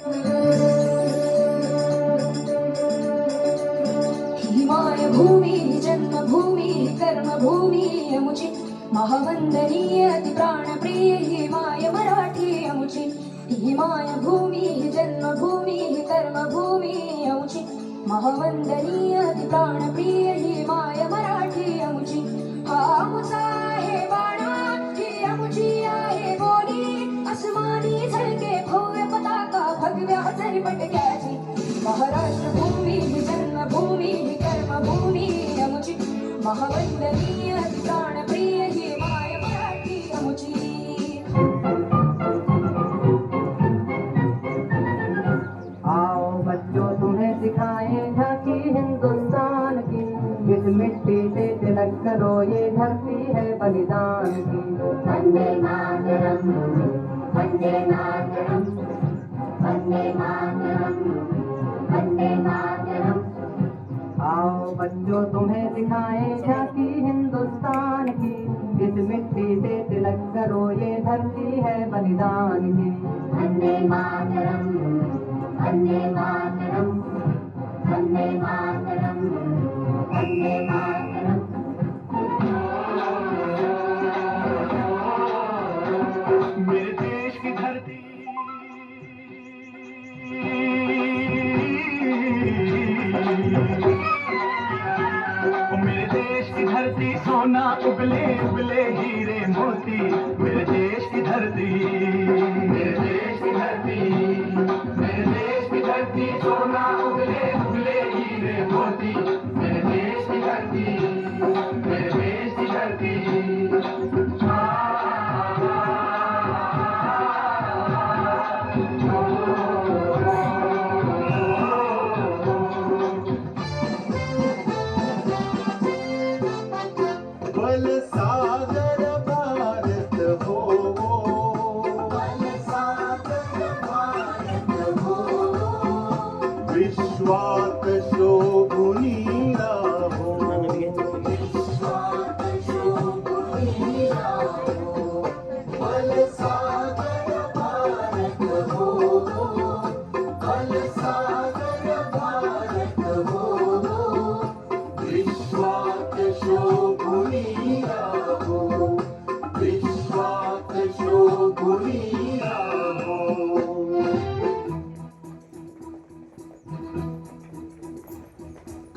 ही भूमि जन्मभूमि कर्मभूमि अमुची महावंदनीय अति प्राणप्रिय ही my Marathi अमुची he my भूमि जन्मभूमि कर्मभूमि अमुची महावंदनीय अति प्राणप्रिय ही माय मराठी अमुची हा अमुचा आहे बाणा ही अमुची आहे बोली आसमानी झळके भव्य पताका भगव्या झरपटक्याची महाराष्ट्र भूमि जन्मभूमि कर्मभूमि अमुची महावंदनीय प्राणप्रिय ही माय मराठी अमुची। आओ बच्चों तुम्हें सिखाएं झांकी हिंदुस्तान की, इस मिट्टी से तिलक करो ये धरती है बलिदान की। वंदे मातरम वंदे मातरम वंदे मातरम वंदे मातरम। आओ बच्चों तुम्हें सिखाएं झांकी हिंदुस्तान की, इस मिट्टी से तिलक करो ये धरती है बलिदान की। वंदे मातरम वंदे मातरम वंदे मातरम वंदे मातरम। मेरे देश की धरती मेरे देश की धरती सोना उगले उगले हीरे मोती। मेरे देश की धरती मेरे देश की धरती मेरे देश की धरती सोना उगले उगले हीरे मोती। मेरे देश की धरती मेरे देश की धरती। बल सागर भारत हो, बल सागर भारत हो, विश्वात शोभुनी राहो। विश्वात शोभुनी राहो। बल सागर भारत हो, बल सागर भारत हो, विश्वात शोभुनी राहो, विश्वात शोभुनी राहो।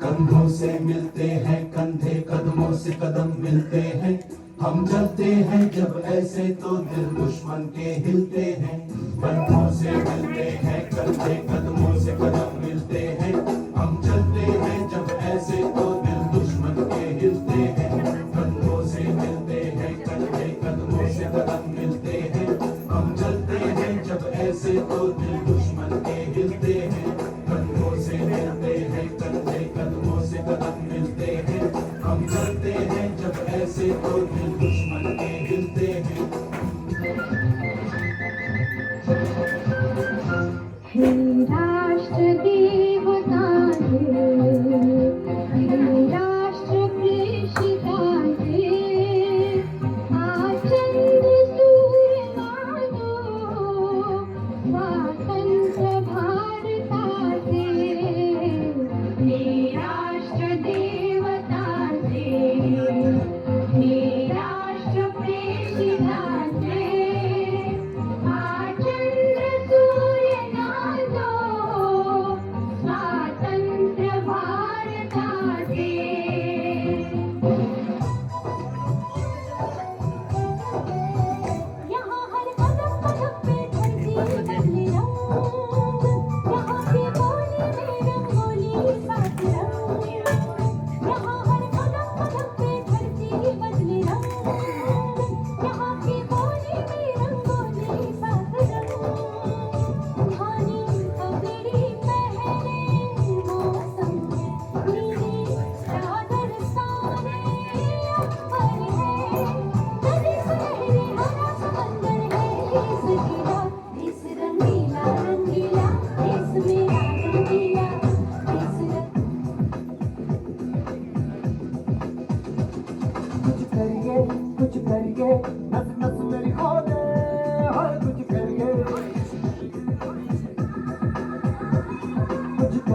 कंधों से मिलते हैं कंधे, कदमों से कदम मिलते हैं। हम चलते हैं जब ऐसे तो दिल दुश्मन के हिलते हैं। कंधों से मिलते हैं कंधे, कदमों से कदम मिलते हैं। हम चलते हैं जब ऐसे तो दिल दुश्मन के हिलते हैं। कंधों से मिलते हैं कंधे, कदमों से कदम मिलते हैं। हम चलते हैं जब ऐसे तो दिल दुश्मन के हिलते हैं। कंधों से मिलते हैं कंधे, कदमों से कदम मिलते हैं। हम चलते हैं जब ऐसे तो दिल दुश्मन के हिलते हैं। हे राष्ट्र देवता हे राष्ट्र प्रेषिता चंद्र सूर्य मानो स्वातंत्र भारताचे। हे राष्ट्र देवता हे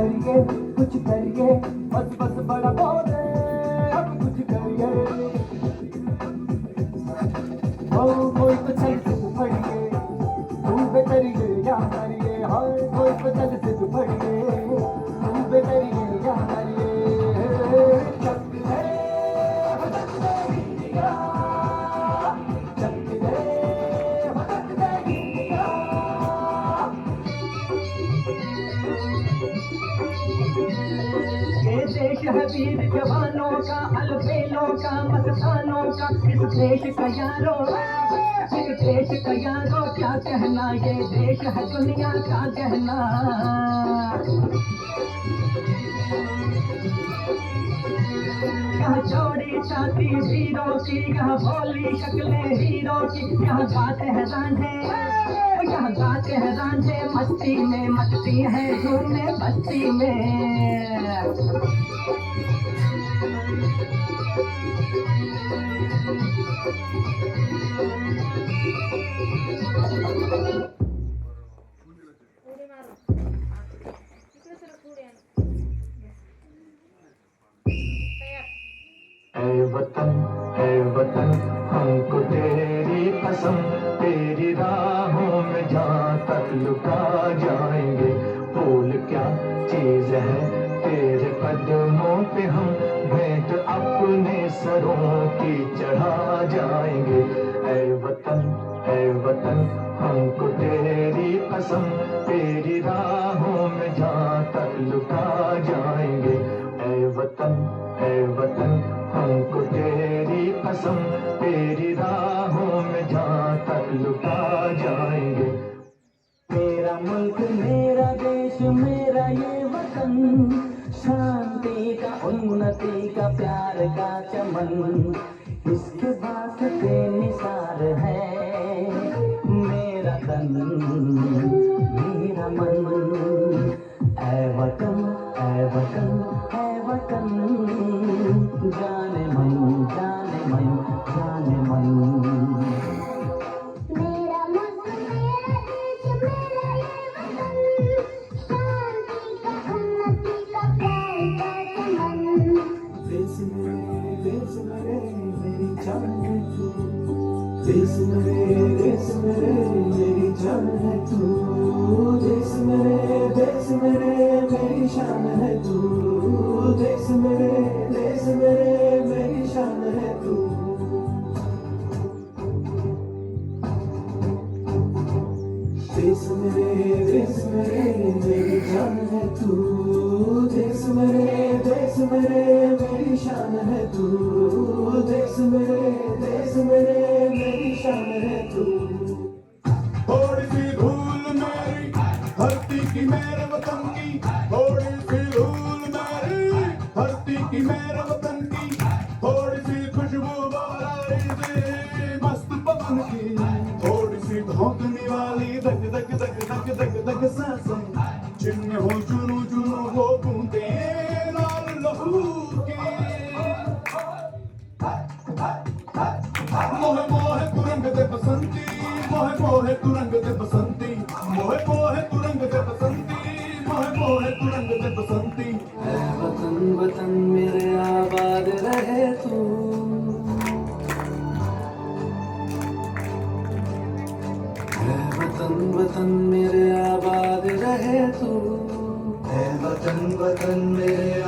करिए बस बस बड़ा बोले अब कुछ करिए ओ कोई तो चल सिद्ध पड़िए तुम बेतरिए या मरिए हाय कोई तो चल सिद्ध पड़िए तुम बेतरिए या मरिए ये देश है वीर जवानों का अलबेलों का मस्तानों का इस देश का यारो इस देश का यारो क्या कहना ये देश है दुनिया का कहना यहाँ चौड़ी छाती वीरों की यहाँ भोली शक्लें हीरों की यहाँ गाते हैं रांझे यहाँ गाते हैं रांझे मस्ती में मस्ती है झूमे बस्ती में ऐ वतन हमको तेरी कसम तेरी राहों में जहाँ तक लुटा जाएंगे भूल क्या चीज है तेरे कदमों पे हम भेंट अपने सरों की चढ़ा जाएंगे ऐ वतन हमको तेरी कसम तेरी राहों में जहाँ तक लुटा जाएंगे ऐ वतन हमको तेरी कसम तेरी राहों में जहाँ तक लुटा जाएंगे मेरा मुल्क मेरा देश मेरा ये वतन शांति का उन्नति का प्यार का चमन इसके वास्ते निसार है मेरा तन मेरा मन ऐ वतन ऐ वतन ऐ वतन जाने मन जाने मन जाने मन मेरा मुल्क मेरा देश मेरा ये वतन शांति का उन्नति का प्यार का चमन देश मेरे मेरी जान है तू देश मेरे मेरी जान है तू देश मेरे मेरी शान है तू देश मेरे मेरी शान है तू देश मेरे मेरी जान है तू देश मेरे मेरी शान है तू देश मेरे मेरी शान है तू थोड़ी सी धूल मेरी धरती की मेरे वतन की थोड़ी सी धूल मेरी धरती की मेरे वतन की थोड़ी सी खुशबू बाराई मस्त पवन की थोड़ी सी धोकने वाली धक धक धक धक धक धक सांसें जिनमें हो चुनू चुनू वो बूंदे लाल लहू की मोहे मोहे तुरंग दे बसंती मोहे तुरंग दे बसंती मोहे तुरंग दे बसंती मोहे तुरंग दे बसंती ऐ वतन वतन मेरे आबाद रहे तू ऐ वतन वतन मेरे आबाद रहे तू ऐ वतन वतन मेरे